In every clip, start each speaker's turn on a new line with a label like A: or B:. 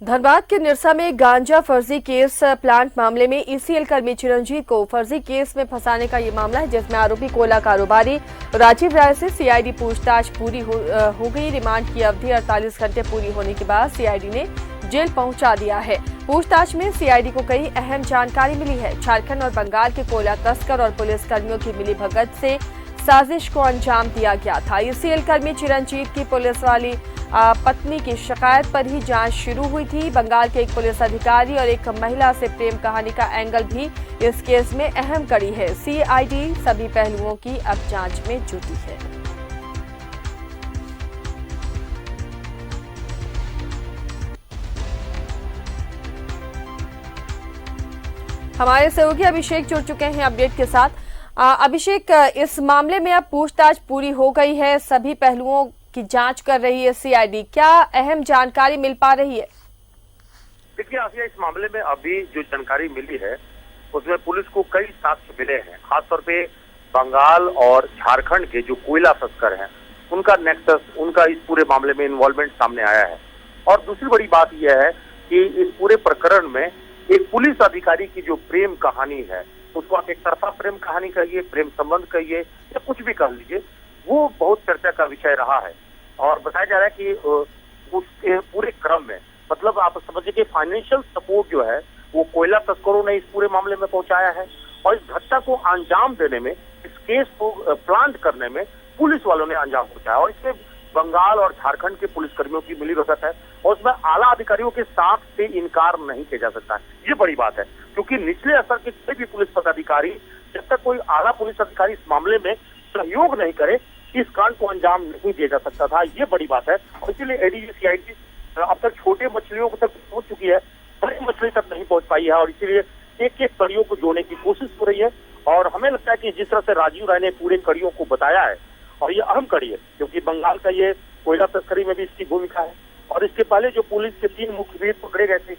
A: धनबाद के निरसा में गांजा फर्जी केस प्लांट मामले में ईसीएल कर्मी चिरंजीत को फर्जी केस में फंसाने का ये मामला है, जिसमें आरोपी कोयला कारोबारी राजीव राय से सीआईडी पूछताछ पूरी हो गई। रिमांड की अवधि 48 घंटे पूरी होने के बाद सीआईडी ने जेल पहुंचा दिया है। पूछताछ में सीआईडी को कई अहम जानकारी मिली है। झारखंड और बंगाल के कोयला तस्कर और पुलिस कर्मियों की मिलीभगत से साजिश को अंजाम दिया गया था। ईसीएल कर्मी चिरंजीत की पुलिस वाली पत्नी की शिकायत पर ही जांच शुरू हुई थी। बंगाल के एक पुलिस अधिकारी और एक महिला से प्रेम कहानी का एंगल भी इस केस में अहम कड़ी है। सीआईडी सभी पहलुओं की अब जांच में जुटी है। हमारे सहयोगी अभिषेक जुड़ चुके हैं अपडेट के साथ। अभिषेक, इस मामले में अब पूछताछ पूरी हो गई है, सभी पहलुओं की जांच कर रही है सीआईडी। क्या अहम जानकारी मिल पा रही है?
B: देखिए आसिया, इस मामले में अभी जो जानकारी मिली है उसमें पुलिस को कई साक्ष्य मिले हैं। खासतौर पे बंगाल और झारखंड के जो कोयला तस्कर हैं उनका नेक्सस, उनका इस पूरे मामले में इन्वॉल्वमेंट सामने आया है। और दूसरी बड़ी बात यह है कि इस पूरे प्रकरण में एक पुलिस अधिकारी की जो प्रेम कहानी है, उसको आप एक तरफा प्रेम कहानी कहिए, प्रेम संबंध कहिए या कुछ भी कह लीजिए, वो बहुत चर्चा का विषय रहा है। और बताया जा रहा है कि उसके पूरे क्रम में, मतलब आप समझिए कि फाइनेंशियल सपोर्ट जो है वो कोयला तस्करों ने इस पूरे मामले में पहुंचाया है। और इस घटना को अंजाम देने में, इस केस को प्लांट करने में पुलिस वालों ने अंजाम पहुंचाया। और इसमें बंगाल और झारखंड के पुलिसकर्मियों की मिलीभगत है और उसमें आला अधिकारियों के साथ से इनकार नहीं किया जा सकता। ये बड़ी बात है, क्योंकि निचले स्तर के कोई भी पुलिस पदाधिकारी, जब तक कोई आला पुलिस अधिकारी इस मामले में सहयोग नहीं करे, इस कांड को अंजाम नहीं दिया जा सकता था। ये बड़ी बात है। और इसीलिए एडीजी सीआईडी अब तक छोटे मछलियों को तक पहुंच चुकी है, बड़ी मछली तक नहीं पहुंच पाई है। और इसीलिए एक एक कड़ियों को जोड़ने की कोशिश हो रही है। और हमें लगता है कि जिस तरह से राजीव राय ने पूरे कड़ियों को बताया है, और ये अहम कड़ी है, क्योंकि बंगाल का ये कोयला तस्करी में भी इसकी भूमिका है। और इसके पहले जो पुलिस के 3 मुखबिर पकड़े गए थे,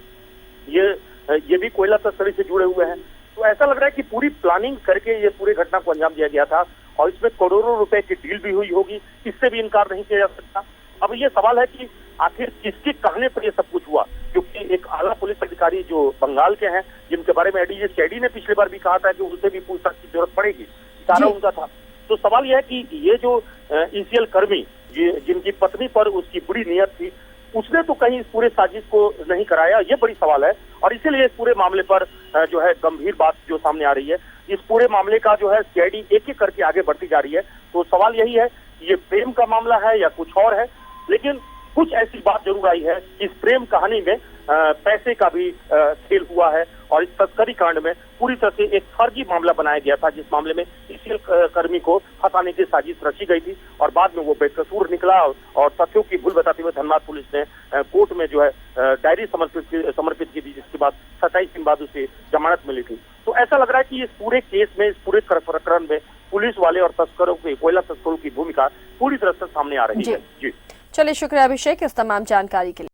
B: ये भी कोयला तस्करी से जुड़े हुए हैं। तो ऐसा लग रहा है कि पूरी प्लानिंग करके ये पूरे घटना को अंजाम दिया गया था। और इसमें करोड़ों रुपए की डील भी हुई होगी, इससे भी इनकार नहीं किया जा सकता। अब ये सवाल है कि आखिर किसके कहने पर ये सब कुछ हुआ, क्योंकि एक आला पुलिस अधिकारी जो बंगाल के हैं, जिनके बारे में एडीजी सीआईडी ने पिछली बार भी कहा था कि उनसे भी पूछताछ की जरूरत पड़ेगी, सारा उनका था। तो सवाल यह है कि ये जो ईसीएल कर्मी जिनकी पत्नी पर उसकी बुरी नियत थी, उसने तो कहीं इस पूरे साजिश को नहीं कराया, ये बड़ी सवाल है। और इसीलिए इस पूरे मामले पर जो है गंभीर बात जो सामने आ रही है, इस पूरे मामले का जो है सीआईडी एक एक करके आगे बढ़ती जा रही है। तो सवाल यही है कि ये प्रेम का मामला है या कुछ और है, लेकिन कुछ ऐसी बात जरूर आई है कि इस प्रेम कहानी में पैसे का भी खेल हुआ है। और इस तस्करी कांड में पूरी तरह से एक फर्जी मामला बनाया गया था, जिस मामले में ईसीएल कर्मी को फंसाने की साजिश रची गई थी और बाद में वो बेकसूर निकला। और तथ्यों की भूल बताते हुए धनबाद पुलिस ने कोर्ट में जो है डायरी समर्पित की थी, जिसके बाद 27 दिन बाद उसे जमानत मिली थी। तो ऐसा लग रहा है कि इस पूरे केस में, इस पूरे प्रकरण में पुलिस वाले और तस्करों की, कोयला तस्करों की भूमिका पूरी तरह से सामने आ रही है। जी
A: चलिए, शुक्रिया अभिषेक इस तमाम जानकारी के लिए।